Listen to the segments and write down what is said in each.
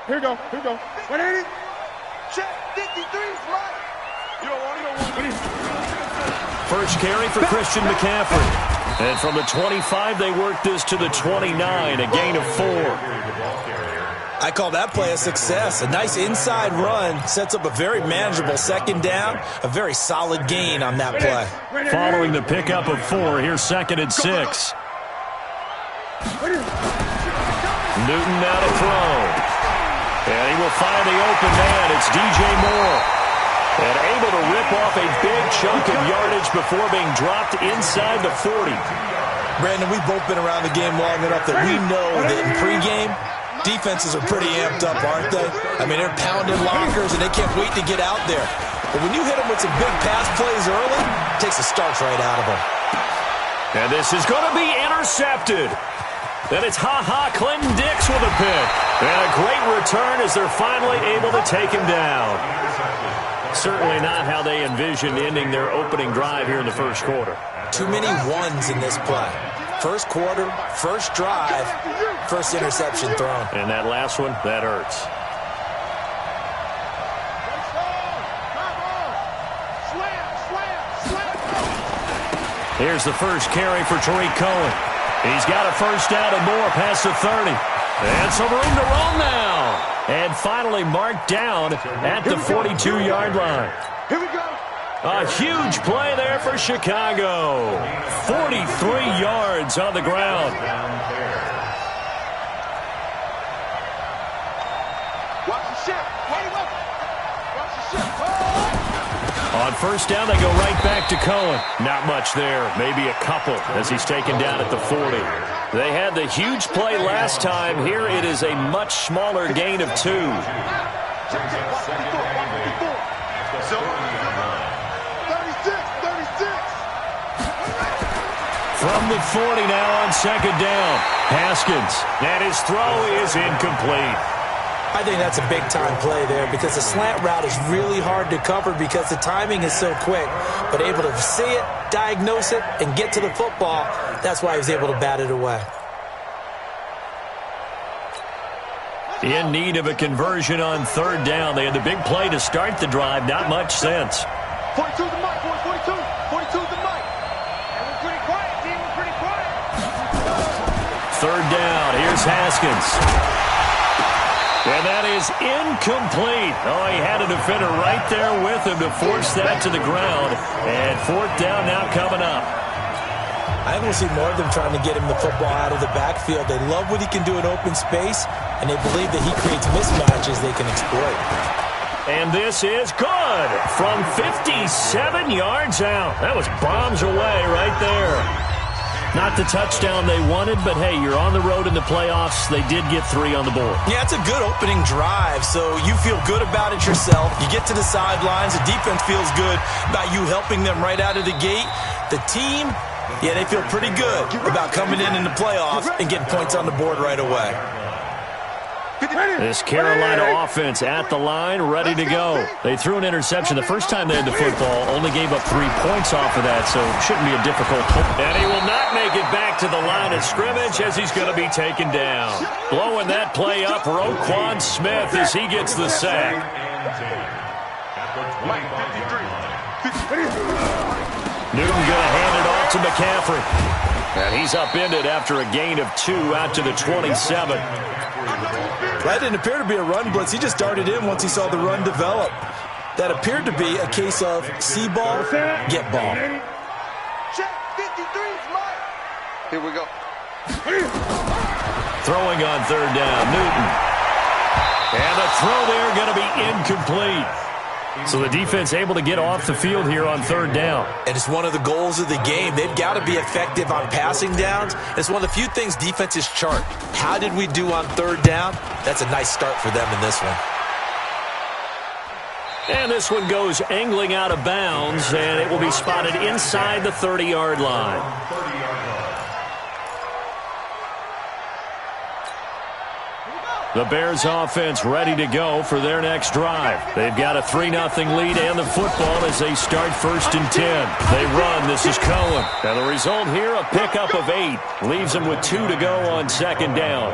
Here we go. 180. Check 53's right. You don't want it. First carry for Christian McCaffrey. And from the 25, they work this to the 29, a gain of 4. I call that play a success. A nice inside run sets up a very manageable second down, a very solid gain on that play. Following the pickup of 4, here's 2nd and 6. Newton now to throw. And he will find the open man. It's DJ Moore. And able to rip off a big chunk of yardage before being dropped inside the 40. Brandon, we've both been around the game long enough that we know that in pregame, defenses are pretty amped up, aren't they? I mean, they're pounding lockers, and they can't wait to get out there. But when you hit them with some big pass plays early, it takes the starch right out of them. And this is going to be intercepted. Then it's Clinton Dix with a pick. And a great return as they're finally able to take him down. Certainly not how they envisioned ending their opening drive here in the first quarter. Too many ones in this play. First quarter, first drive, first interception thrown. And that last one, that hurts. Here's the first carry for Tariq Cohen. He's got a first down and more past the 30. And some room to roll now. And finally marked down at the 42-yard line. Here we go. A huge play there for Chicago. 43 yards on the ground. Watch the ship. Watch the ship. On first down, they go right back to Cohen. Not much there. Maybe a couple as he's taken down at the 40. They had the huge play last time. Here it is a much smaller gain of 2. From the 40 now on second down. Haskins. And his throw is incomplete. I think that's a big-time play there because the slant route is really hard to cover because the timing is so quick. But able to see it, diagnose it, and get to the football, that's why he was able to bat it away. In need of a conversion on third down. They had the big play to start the drive. Not much sense. 42's the mic, boys. 42's the mic. And we're pretty quiet, team. We're pretty quiet. Third down. Here's Haskins. And that is incomplete. Oh, he had a defender right there with him to force that to the ground. And fourth down now coming up. I think we'll see more of them trying to get him the football out of the backfield. They love what he can do in open space, and they believe that he creates mismatches they can exploit. And this is good from 57 yards out. That was bombs away right there. Not the touchdown they wanted, but, hey, you're on the road in the playoffs. They did get 3 on the board. Yeah, it's a good opening drive, so you feel good about it yourself. You get to the sidelines. The defense feels good about you helping them right out of the gate. The team, yeah, they feel pretty good about coming in the playoffs and getting points on the board right away. This Carolina offense at the line, ready to go. They threw an interception the first time they had the football, only gave up 3 points off of that, so it shouldn't be a difficult play. And he will not make it back to the line of scrimmage as he's going to be taken down. Blowing that play up, Roquan Smith as he gets the sack. Newton going to hand it off to McCaffrey. And he's upended after a gain of 2 out to the 27. That didn't appear to be a run blitz. He just darted in once he saw the run develop. That appeared to be a case of see ball, get ball. Check 53's mic. Here we go. Throwing on third down, Newton. And the throw there going to be incomplete. So the defense able to get off the field here on third down. And it's one of the goals of the game. They've got to be effective on passing downs. It's one of the few things defenses chart. How did we do on third down? That's a nice start for them in this one. And this one goes angling out of bounds, and it will be spotted inside the 30-yard line. The Bears offense ready to go for their next drive. They've got a 3-0 lead and the football as they start 1st and 10. They run. This is Cohen. And the result here, a pickup of 8. Leaves them with 2 to go on second down.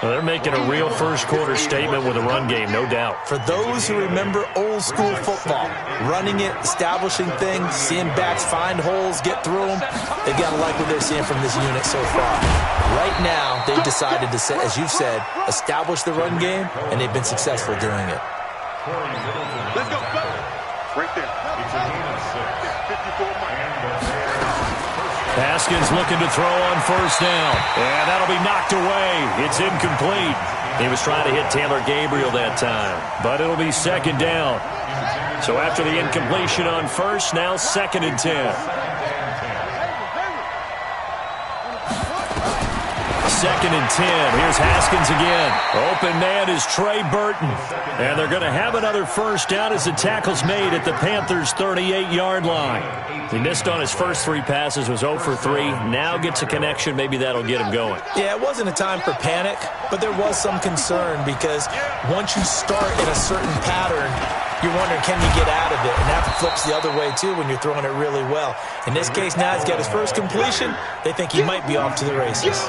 Well, they're making a real first-quarter statement with a run game, no doubt. For those who remember old-school football, running it, establishing things, seeing backs find holes, get through them, they've got to like what they're seeing from this unit so far. Right now, they've decided to, as you've said, establish the run game, and they've been successful doing it. Let's go. Right there. It's a game of 54 Haskins looking to throw on first down. And that'll be knocked away. It's incomplete. He was trying to hit Taylor Gabriel that time. But it'll be second down. So after the incompletion on first, now 2nd and 10. 2nd and 10. Here's Haskins again. Open man is Trey Burton. And they're going to have another first down as the tackle's made at the Panthers' 38-yard line. He missed on his first 3 passes, was 0 for 3. Now gets a connection. Maybe that'll get him going. Yeah, it wasn't a time for panic, but there was some concern because once you start in a certain pattern, you're wondering, can you get out of it? And that flips the other way, too, when you're throwing it really well. In this case, now he's got his first completion. They think he might be off to the races.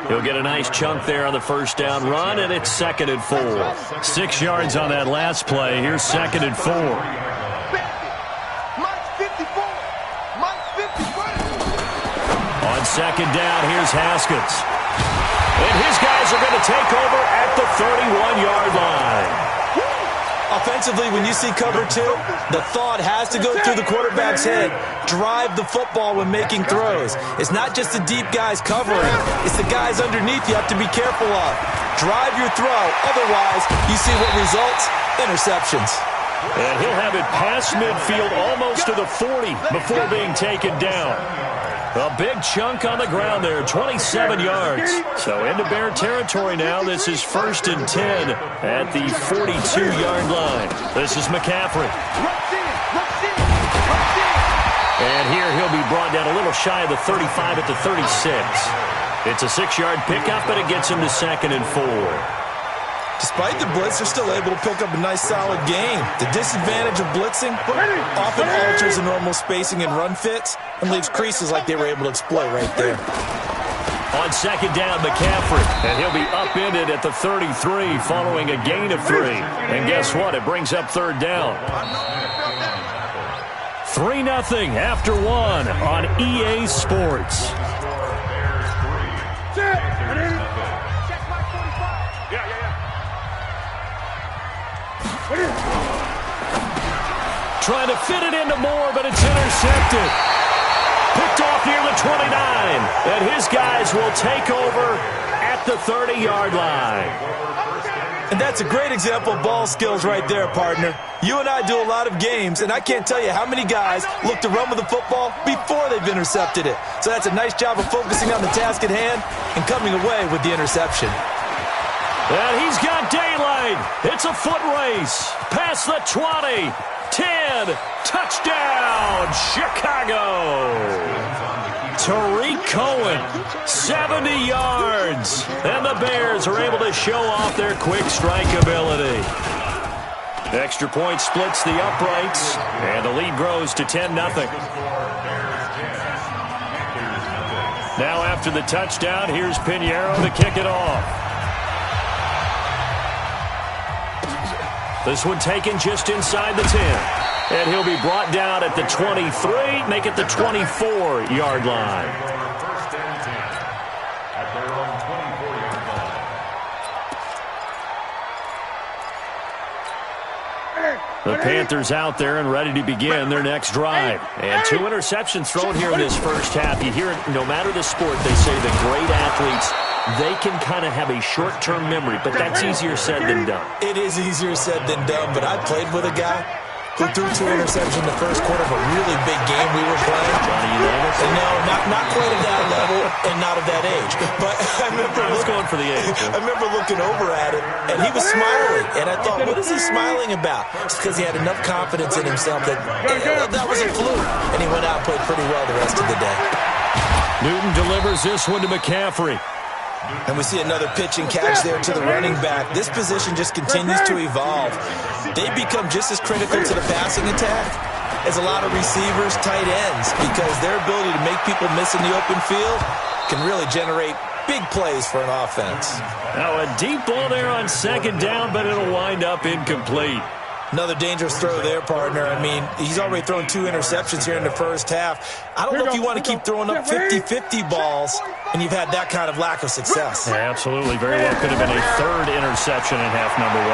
He'll get a nice chunk there on the first down run, and it's 2nd and 4. 6 yards on that last play. Here's 2nd and 4. On second down, here's Haskins. And his guys are going to take over at the 31-yard line. Offensively, when you see cover 2, the thought has to go through the quarterback's head. Drive the football when making throws. It's not just the deep guys covering. It's the guys underneath you have to be careful of. Drive your throw. Otherwise, you see what results? Interceptions. And he'll have it past midfield almost to the 40 before being taken down. A big chunk on the ground there, 27 yards. So into Bear territory now. This is 1st and 10 at the 42-yard line. This is McCaffrey. And here he'll be brought down a little shy of the 35 at the 36. It's a 6-yard pickup, but it gets him to 2nd and 4. Despite the blitz, they're still able to pick up a nice, solid gain. The disadvantage of blitzing often alters the normal spacing and run fits and leaves creases like they were able to exploit right there. On second down, McCaffrey, and he'll be upended at the 33 following a gain of 3. And guess what? It brings up 3rd down. 3-0 after 1 on EA Sports. Trying to fit it into Moore, but it's intercepted. Picked off near the 29. And his guys will take over at the 30-yard line. And that's a great example of ball skills right there, partner. You and I do a lot of games, and I can't tell you how many guys look to run with the football before they've intercepted it. So that's a nice job of focusing on the task at hand and coming away with the interception. And he's got daylight. It's a foot race. Past the 20. 10. Touchdown, Chicago. Tariq Cohen, 70 yards. And the Bears are able to show off their quick strike ability. Extra point splits the uprights, and the lead grows to 10-0. Now after the touchdown, here's Pinheiro to kick it off. This one taken just inside the 10. And he'll be brought down at the 23, make it the 24-yard line. The Panthers out there and ready to begin their next drive. And 2 interceptions thrown here in this first half. You hear it, no matter the sport, they say the great athletes, they can kind of have a short-term memory, but that's easier said than done. It is easier said than done, but I played with a guy who threw 2 interceptions in the first quarter of a really big game we were playing. Johnny Unitas? No, not quite at that level and not of that age. But I was going for the age. I remember looking over at him, and he was smiling. And I thought, what is he smiling about? It's because he had enough confidence in himself that that was a fluke. And he went out and played pretty well the rest of the day. Newton delivers this one to McCaffrey. And we see another pitch and catch there to the running back. This position just continues to evolve. They become just as critical to the passing attack as a lot of receivers, tight ends, because their ability to make people miss in the open field can really generate big plays for an offense. Now a deep ball there on second down, but it'll wind up incomplete. Another dangerous throw there, partner. I mean, he's already thrown 2 interceptions here in the first half. I don't know if you want to keep throwing up 50-50 balls and you've had that kind of lack of success. Yeah, absolutely. Very well could have been a 3rd interception in half number 1.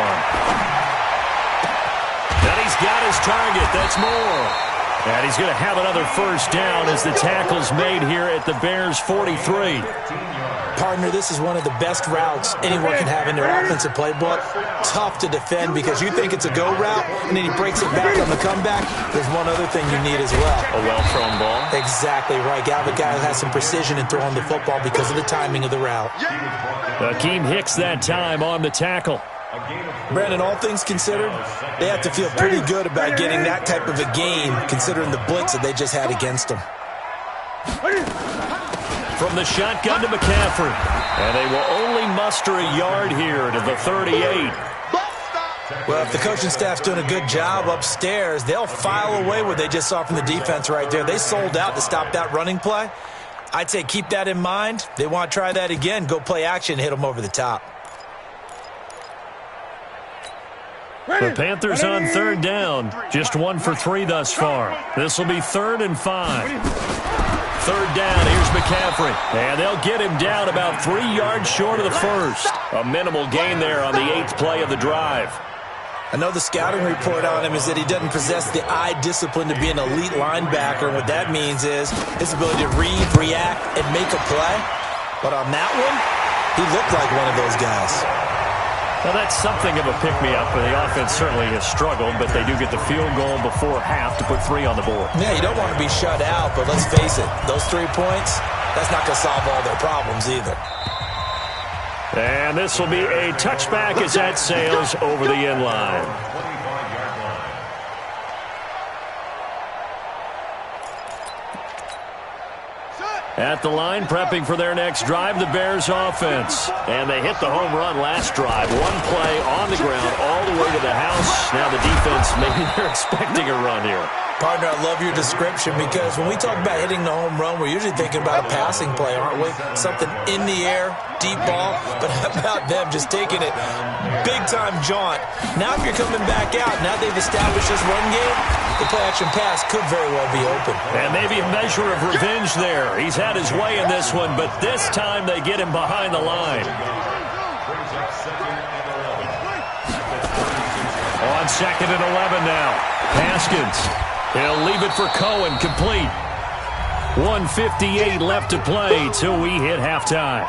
And he's got his target. That's Moore. And he's going to have another first down as the tackle's made here at the Bears' 43. Partner, this is one of the best routes anyone can have in their offensive playbook. Tough to defend because you think it's a go route, and then he breaks it back on the comeback. There's one other thing you need as well. A well-thrown ball. Exactly right. Got a guy who has some precision in throwing the football because of the timing of the route. Akeem Hicks that time on the tackle. Brandon, all things considered, they have to feel pretty good about getting that type of a game considering the blitz that they just had against them. From the shotgun to McCaffrey. And they will only muster a yard here to the 38. Well, if the coaching staff's doing a good job upstairs, they'll file away what they just saw from the defense right there. They sold out to stop that running play. I'd say keep that in mind. They want to try that again. Go play action, hit them over the top. The Panthers on 3rd down. Just 1 for 3 thus far. This will be 3rd and 5. 3rd down, here's McCaffrey. And they'll get him down about 3 yards short of the first. A minimal gain there on the 8th play of the drive. I know the scouting report on him is that he doesn't possess the eye discipline to be an elite linebacker. And what that means is his ability to read, react, and make a play. But on that one, he looked like one of those guys. Well, that's something of a pick-me-up. The offense certainly has struggled, but they do get the field goal before half to put 3 on the board. Yeah, you don't want to be shut out, but let's face it, those 3 points, that's not going to solve all their problems either. And this will be a touchback as that sails over the end line. At the line, prepping for their next drive, the Bears offense. And they hit the home run last drive. 1 play on the ground all the way to the house. Now the defense, maybe they're expecting a run here. Partner, I love your description because when we talk about hitting the home run, we're usually thinking about a passing play, aren't we? Something in the air, deep ball. But how about them just taking it big-time jaunt? Now if you're coming back out, now they've established this run game, the play-action pass could very well be open. And maybe a measure of revenge there. He's had his way in this one, but this time they get him behind the line. On 2nd and 11 now. Haskins. He'll leave it for Cohen, complete. 1:58 left to play till we hit halftime.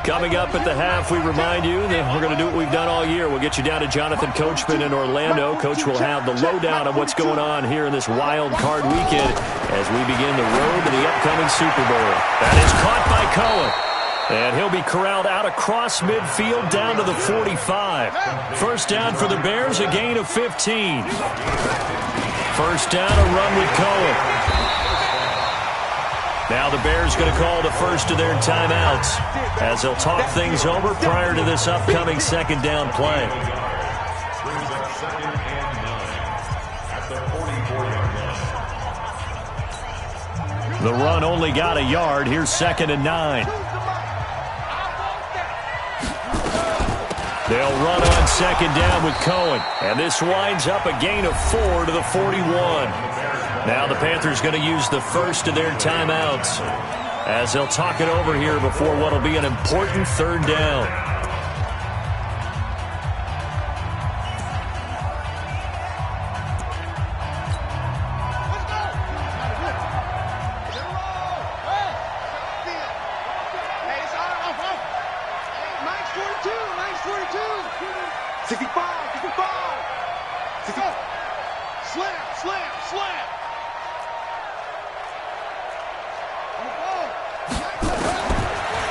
Coming up at the half, we remind you that we're going to do what we've done all year. We'll get you down to Jonathan Coachman in Orlando. Coach will have the lowdown of what's going on here in this wild card weekend as we begin the road to the upcoming Super Bowl. That is caught by Cohen. And he'll be corralled out across midfield down to the 45. First down for the Bears, a gain of 15. First down, a run with Cohen. Now the Bears going to call the first of their timeouts as they'll talk things over prior to this upcoming 2nd down play. The run only got a yard. Here's 2nd and 9. They'll run on 2nd down with Cohen. And this winds up a gain of 4 to the 41. Now the Panthers going to use the first of their timeouts as they'll talk it over here before what will be an important 3rd down.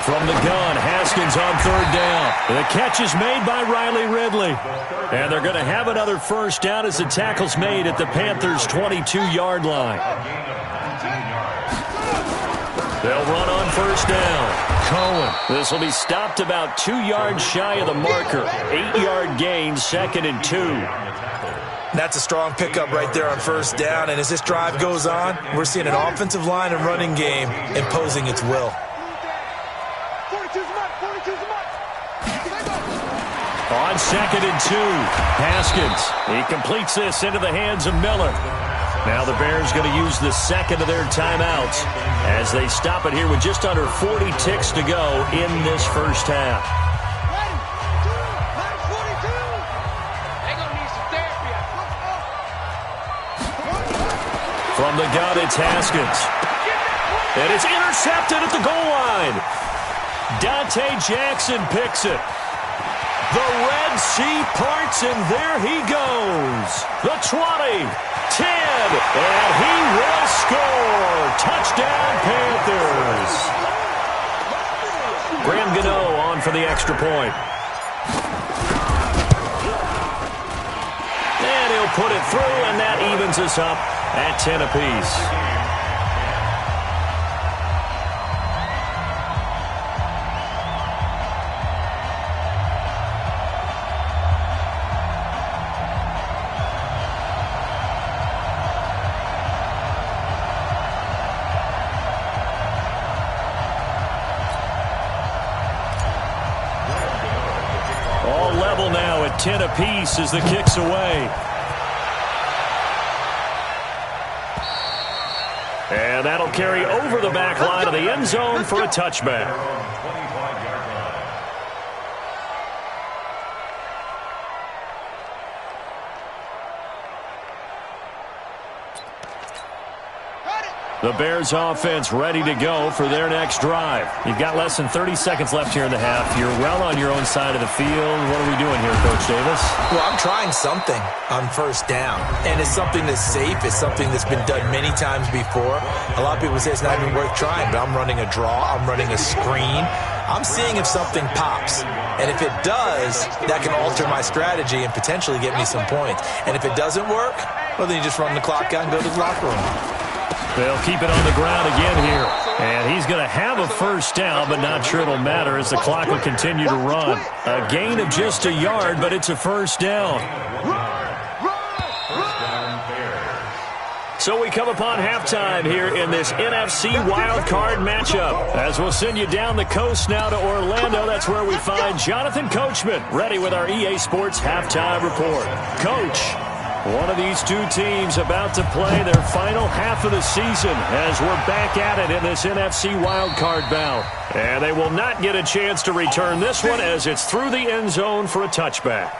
From the gun, Haskins on 3rd down. The catch is made by Riley Ridley. And they're going to have another first down as the tackle's made at the Panthers' 22-yard line. They'll run on 1st down. Cohen. This will be stopped about 2 yards shy of the marker. 8-yard gain, 2nd and 2. That's a strong pickup right there on first down, and as this drive goes on, we're seeing an offensive line and running game imposing its will. 42's a mark, 42's a mark. On 2nd and 2, Haskins. He completes this into the hands of Miller. Now the Bears going to use the second of their timeouts as they stop it here with just under 40 ticks to go in this first half. From the gun, it's Haskins. And it's intercepted at the goal line. Dante Jackson picks it. The Red Sea parts, and there he goes. The 20, 10, and he will score. Touchdown, Panthers. Graham Gano on for the extra point. And he'll put it through, and that evens us up at 10 apiece. All level now at 10 apiece as the kick's away. And that'll carry over the back line of the end zone for a touchback. The Bears offense ready to go for their next drive. You've got less than 30 seconds left here in the half. You're well on your own side of the field. What are we doing here, Coach Davis? Well, I'm trying something on first down, and it's something that's safe. It's something that's been done many times before. A lot of people say it's not even worth trying, but I'm running a draw. I'm running a screen. I'm seeing if something pops. And if it does, that can alter my strategy and potentially get me some points. And if it doesn't work, well, then you just run the clock out and go to the locker room. They'll keep it on the ground again here. And he's going to have a first down, but not sure it'll matter as the clock will continue to run. A gain of just a yard, but it's a first down. So we come upon halftime here in this NFC wildcard matchup. As we'll send you down the coast now to Orlando, that's where we find Jonathan Coachman, ready with our EA Sports halftime report. Coach, one of these two teams about to play their final half of the season as we're back at it in this NFC wildcard bout. And they will not get a chance to return this one as it's through the end zone for a touchback.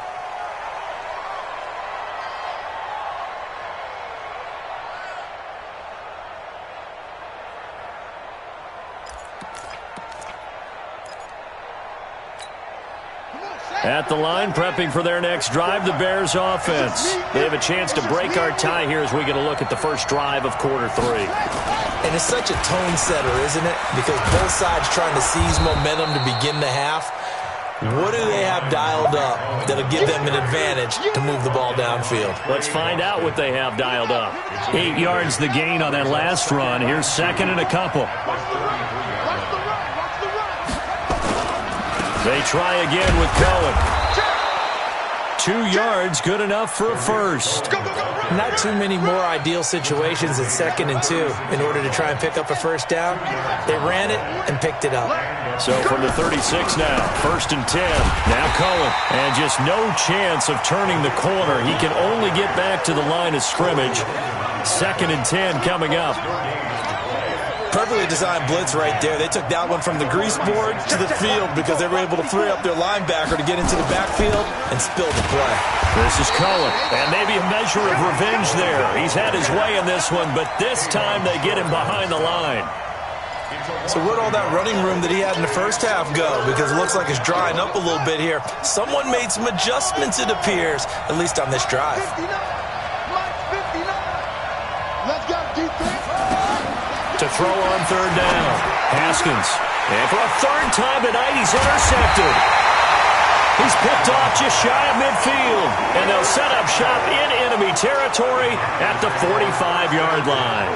At the line, prepping for their next drive, the Bears offense. They have a chance to break our tie here as we get a look at the first drive of quarter three. And it's such a tone setter, isn't it? Because both sides trying to seize momentum to begin the half. What do they have dialed up that'll give them an advantage to move the ball downfield? Let's find out what they have dialed up. 8 yards the gain on that last run. Here's second and a couple. They try again with Cohen. 2 yards, good enough for a first. Not too many more ideal situations in 2nd and 2 in order to try and pick up a first down. They ran it and picked it up. So from the 36 now, 1st and 10. Now Cohen, and just no chance of turning the corner. He can only get back to the line of scrimmage. 2nd and 10 coming up. Perfectly designed blitz right there. They took that one from the grease board to the field because they were able to free up their linebacker to get into the backfield and spill the play. This is Cohen, and maybe a measure of revenge there. He's had his way in this one, but this time they get him behind the line. So where'd all that running room that he had in the first half go? Because it looks like it's drying up a little bit here. Someone made some adjustments, it appears, at least on this drive. 59. Let's go, defense. To throw on third down. Haskins. And for a third time tonight, he's intercepted. He's picked off just shy of midfield. And they'll set up shop in enemy territory at the 45-yard line.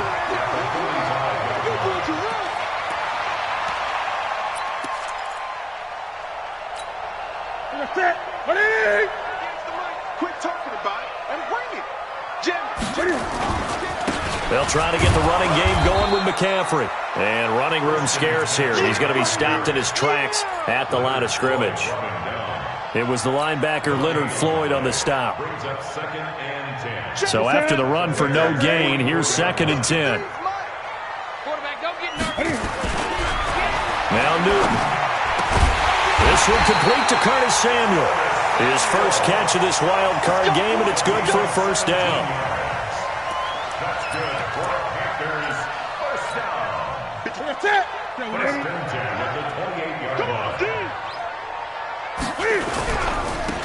Quit talking about it and bring it. Jam. They'll try to get the running game going with McCaffrey. And running room scarce here. He's going to be stopped in his tracks at the line of scrimmage. It was the linebacker Leonard Floyd on the stop. So after the run for no gain, here's 2nd and 10. Now Newton. This one complete to Curtis Samuel. His first catch of this wild card game, and it's good for a first down.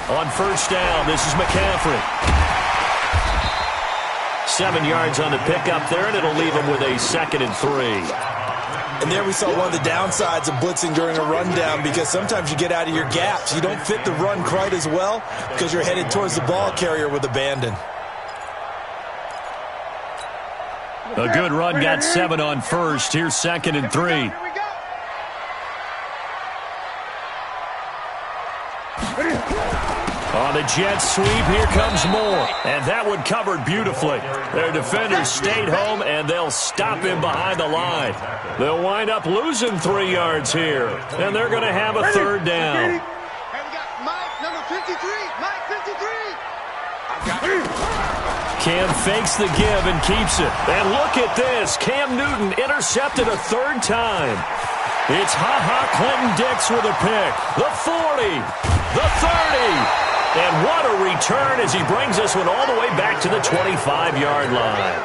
On first down, this is McCaffrey. 7 yards on the pickup there, and it'll leave him with a 2nd and 3. And there we saw one of the downsides of blitzing during a rundown, because sometimes you get out of your gaps. You don't fit the run quite as well because you're headed towards the ball carrier with abandon. A good run got 7 on first. Here's 2nd and 3. On the jet sweep, here comes more. And that one covered beautifully. Their defenders stayed home, and they'll stop him behind the line. They'll wind up losing 3 yards here. And they're going to have a 3rd down. And we got Mike, number 53. Mike, 53. Cam fakes the give and keeps it. And look at this. Cam Newton intercepted a 3rd time. It's Ha-Ha Clinton-Dix with a pick. The 40. The 30. And what a return as he brings this one all the way back to the 25-yard line.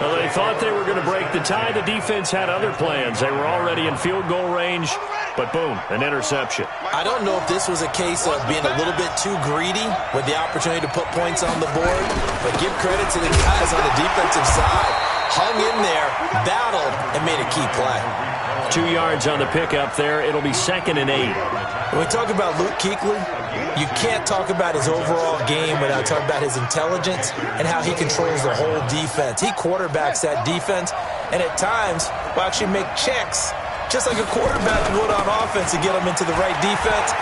Well, they thought they were going to break the tie. The defense had other plans. They were already in field goal range, but boom, an interception. I don't know if this was a case of being a little bit too greedy with the opportunity to put points on the board, but give credit to the guys on the defensive side. Hung in there, battled, and made a key play. 2 yards on the pickup there. It'll be 2nd and 8. When we talk about Luke Kuechly, you can't talk about his overall game without talking about his intelligence and how he controls the whole defense. He quarterbacks that defense, and at times will actually make checks, just like a quarterback would on offense, to get them into the right defense.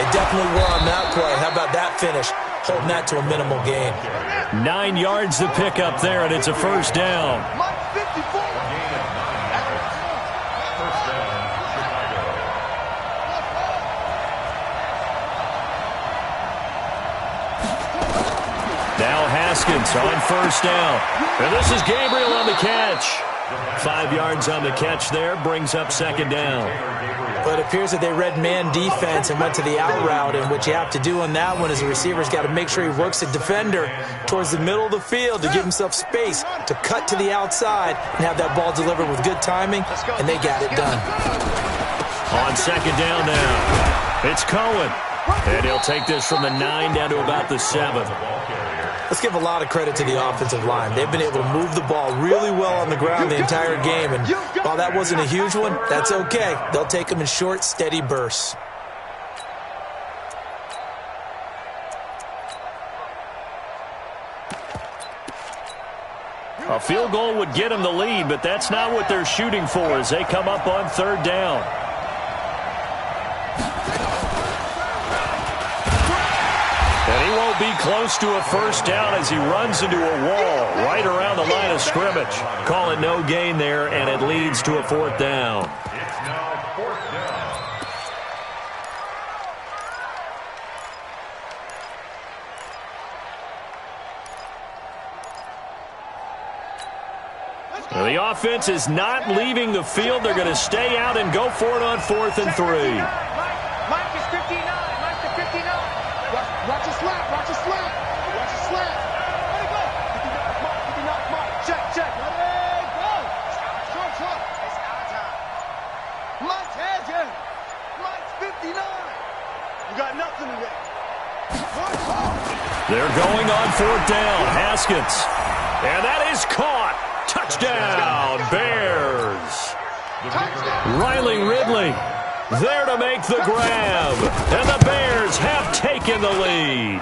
They definitely were on that play. How about that finish? Holding that to a minimal gain. 9 yards to pick up there, and it's a first down. Mike, 54. Now Haskins on first down. And this is Gabriel on the catch. 5 yards on the catch there, brings up 2nd down. But it appears that they read man defense and went to the out route, and what you have to do on that one is the receiver's got to make sure he works the defender towards the middle of the field to give himself space to cut to the outside and have that ball delivered with good timing, and they got it done. On 2nd down now, it's Cohen. And he'll take this from the 9 down to about the 7. Let's give a lot of credit to the offensive line. They've been able to move the ball really well on the ground the entire game, and while that wasn't a huge one, that's okay. They'll take them in short, steady bursts. A field goal would get them the lead, but that's not what they're shooting for as they come up on 3rd down. And he won't be close to a first down as he runs into a wall right around the line of scrimmage. Call it no gain there, and it leads to a 4th down. It's now 4th down. The offense is not leaving the field. They're going to stay out and go for it on 4th and 3. Mike is 59. Mike is 59. Watch your slap. Watch your slap. Watch your slap. Let it go. 59. Mike. Check. Let it go. It's our time. Mike has it. Mike's 59. You got nothing today. They're going on 4th down. Haskins. And that is caught. Touchdown, Bears. Riley Ridley there to make the grab. And the Bears have taken the lead.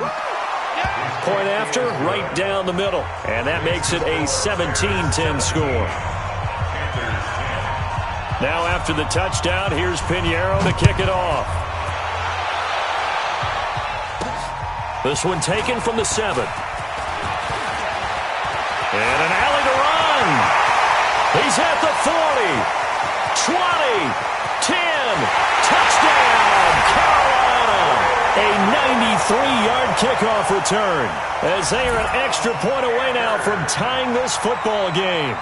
Point after, right down the middle. And that makes it a 17-10 score. Now after the touchdown, here's Pinheiro to kick it off. This one taken from the 7. And an alley to run. He's at the 40, 20, 10, touchdown, Carolina. A 93-yard kickoff return as they are an extra point away now from tying this football game.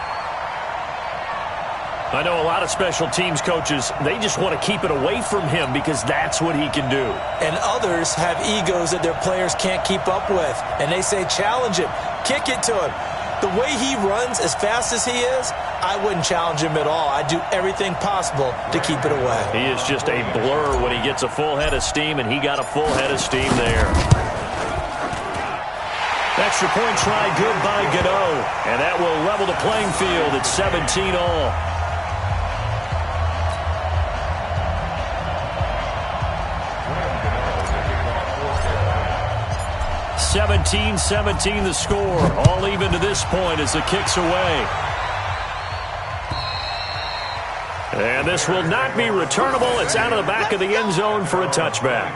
I know a lot of special teams coaches, they just want to keep it away from him because that's what he can do. And others have egos that their players can't keep up with. And they say, challenge him, kick it to him. The way he runs as fast as he is, I wouldn't challenge him at all. I'd do everything possible to keep it away. He is just a blur when he gets a full head of steam, and he got a full head of steam there. Extra point try good by Gano, and that will level the playing field at 17 all. 17-17 the score. All even to this point as the kick's away. And this will not be returnable. It's out of the back of the end zone for a touchback.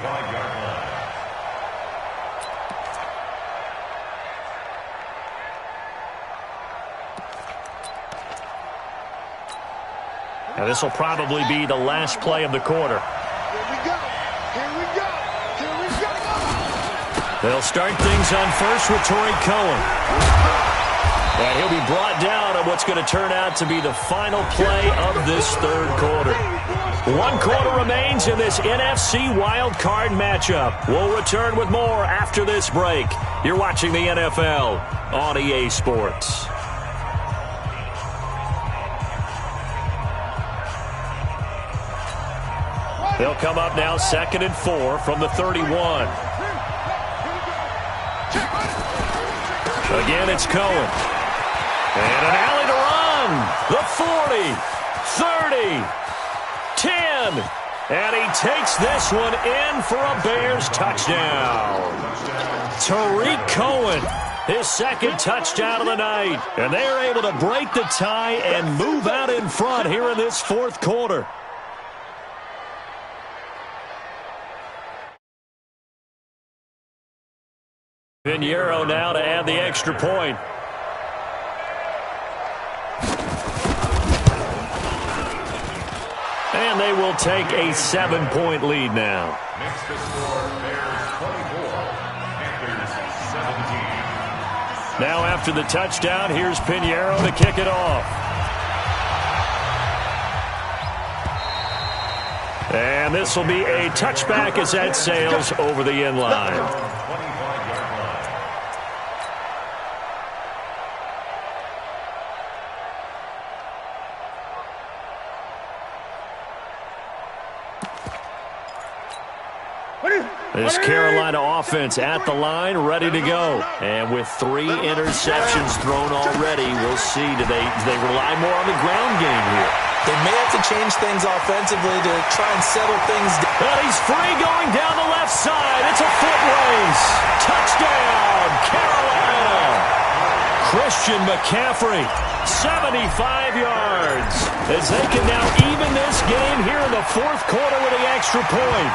And this will probably be the last play of the quarter. Here we go. Here we go. Here we go. They'll start things on first with Torrey Cohen. And he'll be brought down on what's going to turn out to be the final play of this third quarter. 1 quarter remains in this NFC wild card matchup. We'll return with more after this break. You're watching the NFL on EA Sports. They'll come up now 2nd and 4 from the 31. Again, it's Cohen. And an alley to run. The 40, 30, 10. And he takes this one in for a Bears touchdown. Tariq Cohen, his 2nd touchdown of the night. And they are able to break the tie and move out in front here in this 4th quarter. Pinheiro now to add the extra point. And they will take a 7-point lead now. Makes the score Bears 24, Panthers 17. Now after the touchdown, here's Pinheiro to kick it off. And this will be a touchback as that sails over the end line. This Carolina offense at the line, ready to go. And with 3 interceptions thrown already, we'll see. Do they rely more on the ground game here? They may have to change things offensively to try and settle things down. And he's free going down the left side. It's a foot race. Touchdown, Carolina. Christian McCaffrey, 75 yards. As they can now even this game here in the 4th quarter with the extra point.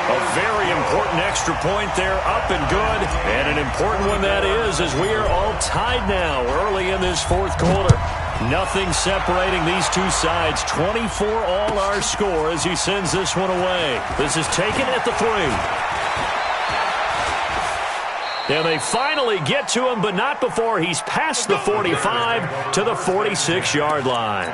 A very important extra point there, up and good. And an important one that is, as we are all tied now early in this 4th quarter. Nothing separating these two sides. 24 all our score as he sends this one away. This is taken at the 3. And they finally get to him, but not before he's past the 45 to the 46-yard line.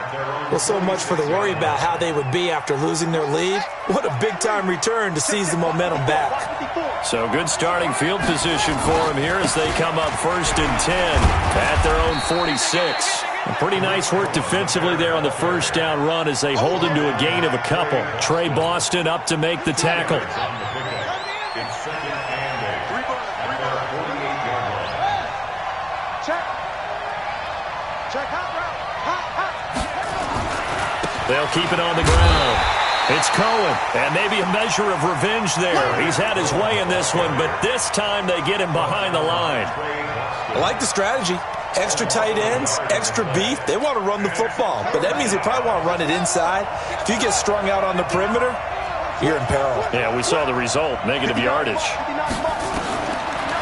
Well, so much for the worry about how they would be after losing their lead. What a big-time return to seize the momentum back. So good starting field position for him here as they come up 1st and 10 at their own 46. Pretty nice work defensively there on the first down run as they hold him to a gain of a couple. Trey Boston up to make the tackle. They'll keep it on the ground. It's Cohen, and maybe a measure of revenge there. He's had his way in this one, but this time they get him behind the line. I like the strategy. Extra tight ends, extra beef. They want to run the football, but that means they probably want to run it inside. If you get strung out on the perimeter, you're in peril. Yeah, we saw the result, negative yardage.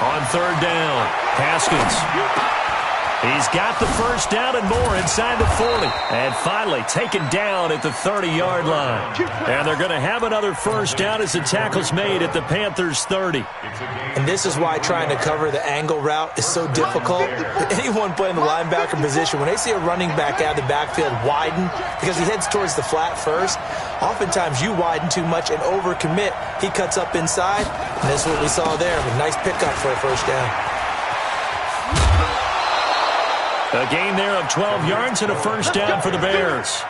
On third down, Haskins. He's got the first down and more inside the 40. And finally taken down at the 30-yard line. And they're going to have another first down as the tackle's made at the Panthers' 30. And this is why trying to cover the angle route is so difficult. Anyone playing the linebacker position, when they see a running back out of the backfield widen, because he heads towards the flat first, oftentimes you widen too much and overcommit. He cuts up inside, and this is what we saw there. A nice pickup for a first down. A gain there of 12 yards and a first down for the Bears.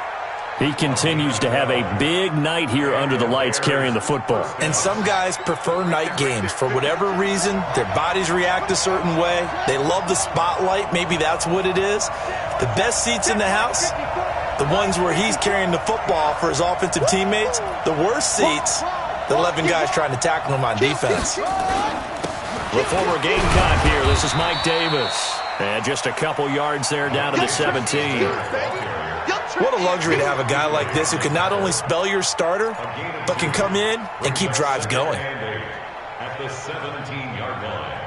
He continues to have a big night here under the lights carrying the football. And some guys prefer night games. For whatever reason, their bodies react a certain way. They love the spotlight. Maybe that's what it is. The best seats in the house, the ones where he's carrying the football for his offensive teammates. The worst seats, the 11 guys trying to tackle him on defense. The former Gamecock here. This is Mike Davis. And just a couple yards there down to the 17. What a luxury to have a guy like this who can not only spell your starter, but can come in and keep drives going. At the 17-yard line.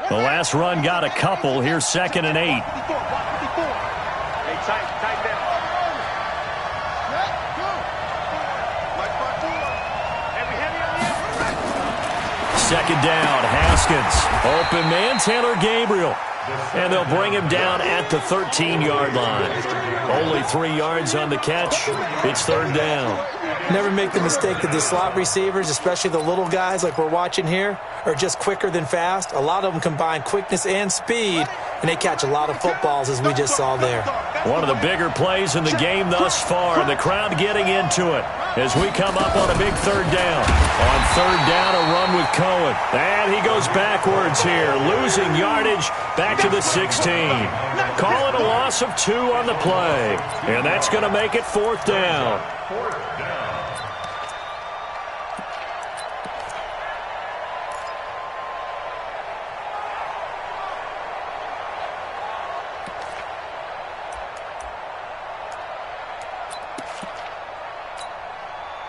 The last run got a couple. Here's 2nd and 8. Hey, tight down. Second down, Haskins. Open man, Taylor Gabriel. And they'll bring him down at the 13-yard line. Only 3 yards on the catch. It's third down. Never make the mistake that the slot receivers, especially the little guys like we're watching here, are just quicker than fast. A lot of them combine quickness and speed, and they catch a lot of footballs, as we just saw there. One of the bigger plays in the game thus far, and the crowd getting into it as we come up on a big third down. On third down, a run with Cohen. And he goes backwards here, losing yardage back to the 16. Calling a loss of 2 on the play. And that's going to make it 4th down.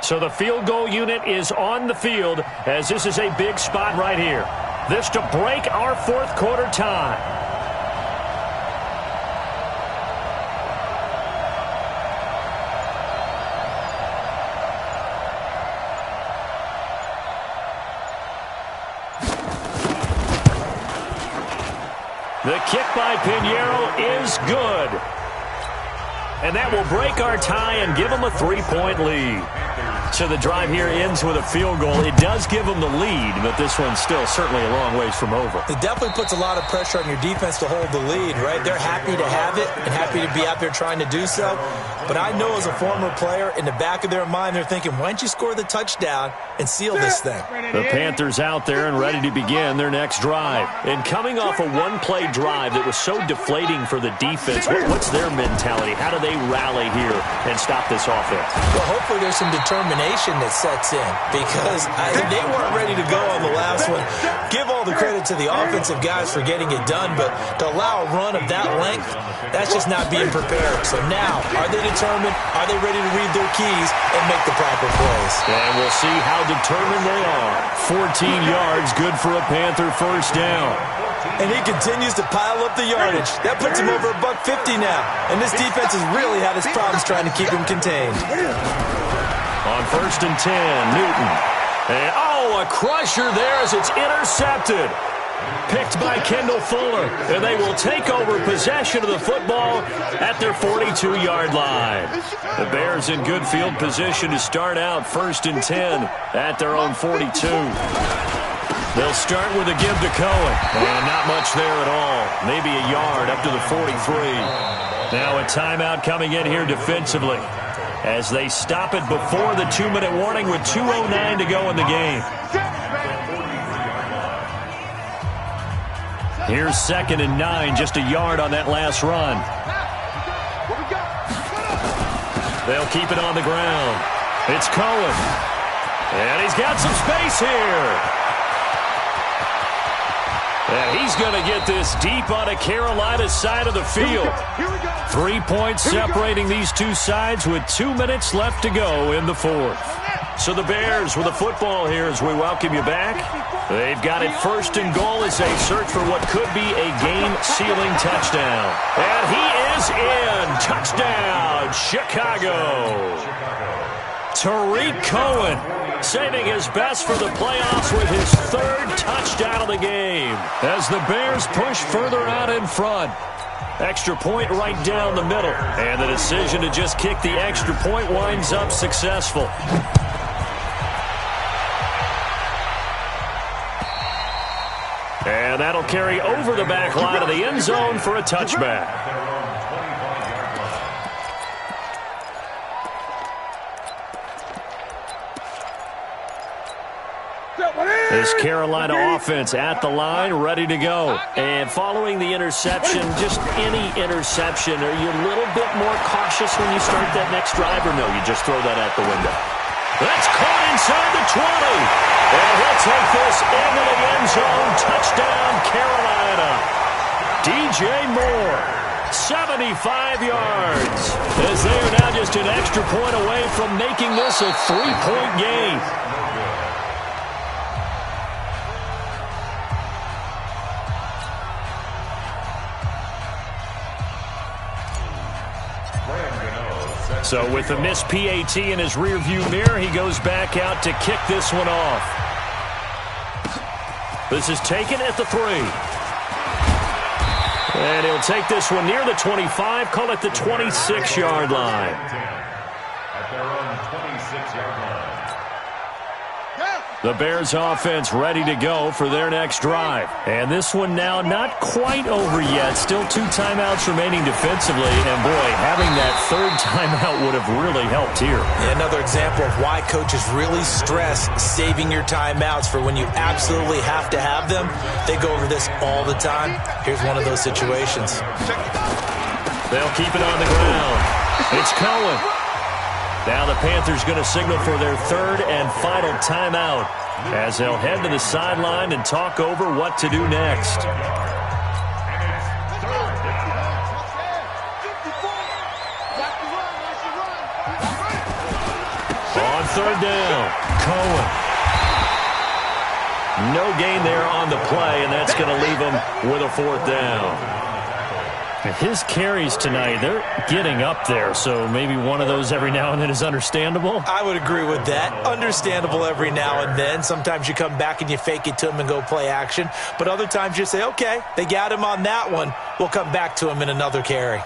So the field goal unit is on the field as this is a big spot right here. This to break our 4th quarter tie. The kick by Pinheiro is good. And that will break our tie and give them a 3-point lead. So the drive here ends with a field goal. It does give them the lead, but this one's still certainly a long ways from over. It definitely puts a lot of pressure on your defense to hold the lead, right? They're happy to have it and happy to be out there trying to do so. But I know as a former player, in the back of their mind, they're thinking, why don't you score the touchdown and seal this thing? The Panthers out there and ready to begin their next drive. And coming off a one-play drive that was so deflating for the defense, what's their mentality? How do they rally here and stop this offense? Well, hopefully there's some determination that sets in because they weren't ready to go on the last one. Give all the credit to the offensive guys for getting it done, but to allow a run of that length, that's just not being prepared. So now, are they determined? Are they ready to read their keys and make the proper plays? And we'll see how determined they are. 14 yards, good for a Panther first down. And he continues to pile up the yardage. That puts him over $150 now. And this defense has really had its problems trying to keep him contained. On 1st and 10, Newton. And, a crusher there as it's intercepted. Picked by Kendall Fuller. And they will take over possession of the football at their 42-yard line. The Bears in good field position to start out 1st and 10 at their own 42. They'll start with a give to Cohen. And not much there at all. Maybe a yard up to the 43. Now a timeout coming in here defensively as they stop it before the 2-minute warning with 2:09 to go in the game. Here's 2nd and 9, just a yard on that last run. They'll keep it on the ground. It's Cohen. And he's got some space here. And he's going to get this deep on a Carolina side of the field. 3 points separating these two sides with 2 minutes left to go in the 4th. So the Bears with the football here as we welcome you back. They've got it first and goal as they search for what could be a game-sealing touchdown. And he is in. Touchdown, Chicago. Tariq Cohen saving his best for the playoffs with his third touchdown of the game as the Bears push further out in front. Extra point right down the middle. And the decision to just kick the extra point winds up successful. And that'll carry over the back line of the end zone for a touchback. This Carolina offense at the line, ready to go. And following the interception, just any interception, are you a little bit more cautious when you start that next drive, or no, you just throw that out the window? That's caught inside the 20. And he'll take this into the end zone. Touchdown, Carolina. DJ Moore, 75 yards. As they are now just an extra point away from making this a 3-point game. So with the missed PAT in his rearview mirror, he goes back out to kick this one off. This is taken at the 3. And he'll take this one near the 25, call it the 26-yard line. At their own 26-yard line. The Bears offense ready to go for their next drive. And this one now not quite over yet. Still 2 timeouts remaining defensively. And boy, having that third timeout would have really helped here. Another example of why coaches really stress saving your timeouts for when you absolutely have to have them. They go over this all the time. Here's one of those situations. They'll keep it on the ground. It's Cohen. Now the Panthers going to signal for their third and final timeout as they'll head to the sideline and talk over what to do next. On third down, Cohen. No gain there on the play, and that's going to leave him with a 4th down. His carries tonight, they're getting up there, so maybe one of those every now and then is understandable. I would agree with that. Understandable every now and then. Sometimes you come back and you fake it to him and go play action. But other times you say, okay, they got him on that one. We'll come back to him in another carry.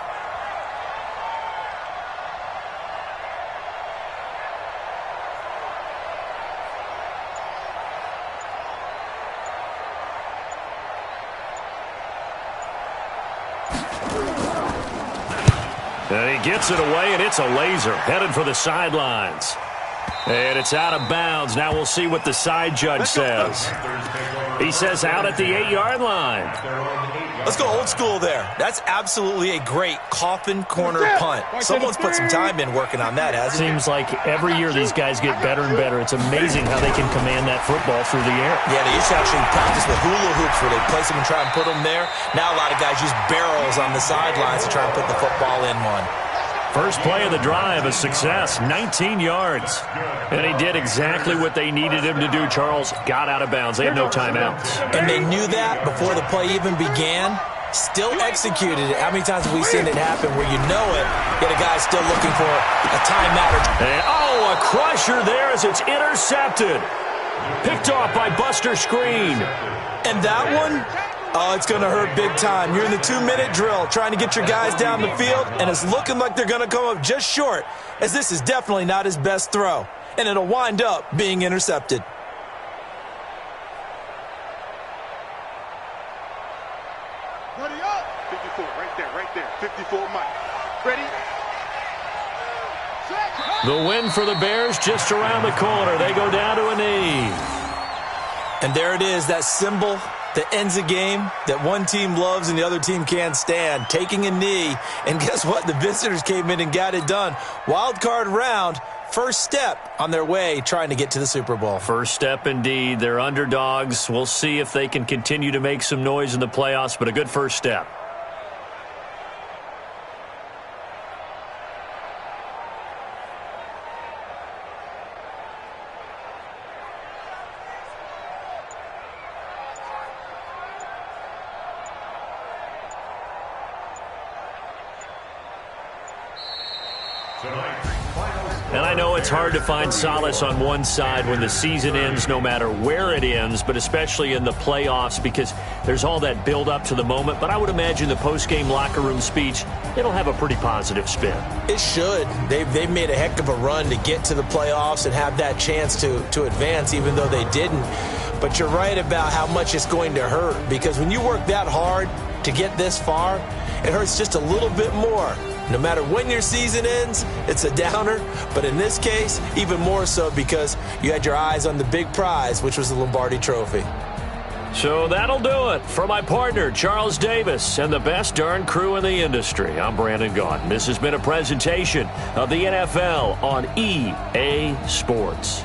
And he gets it away, and it's a laser. Headed for the sidelines. And it's out of bounds. Now we'll see what the side judge says. He says out at the 8-yard line. Let's go old school there. That's absolutely a great coffin corner punt. Someone's put some time in working on that, hasn't he? Seems like every year these guys get better and better. It's amazing how they can command that football through the air. Yeah, they used to actually practice with hula hoops where they place them and try and put them there. Now a lot of guys use barrels on the sidelines to try and put the football in one. First play of the drive, a success, 19 yards. And he did exactly what they needed him to do, Charles. Got out of bounds. They had no timeouts. And they knew that before the play even began. Still executed it. How many times have we seen it happen where you know it, yet a guy's still looking for a timeout? And, a crusher there as it's intercepted. Picked off by Buster Screen. And that one? Oh, it's going to hurt big time. You're in the 2-minute drill trying to get your guys down the field, and it's looking like they're going to come up just short, as this is definitely not his best throw, and it'll wind up being intercepted. Ready up. 54, right there. 54, Mike. Ready? The win for the Bears just around the corner. They go down to a knee. And there it is, that symbol that ends a game that one team loves and the other team can't stand, taking a knee. And guess what? The visitors came in and got it done. Wild card round, first step on their way trying to get to the Super Bowl. First step indeed. They're underdogs. We'll see if they can continue to make some noise in the playoffs, but a good first step. It's hard to find solace on one side when the season ends, no matter where it ends, but especially in the playoffs because there's all that build-up to the moment. But I would imagine the post-game locker room speech, it'll have a pretty positive spin. It should. They've made a heck of a run to get to the playoffs and have that chance to advance, even though they didn't. But you're right about how much it's going to hurt because when you work that hard to get this far, it hurts just a little bit more. No matter when your season ends, it's a downer. But in this case, even more so because you had your eyes on the big prize, which was the Lombardi Trophy. So that'll do it. For my partner, Charles Davis, and the best darn crew in the industry, I'm Brandon Gaudin. This has been a presentation of the NFL on EA Sports.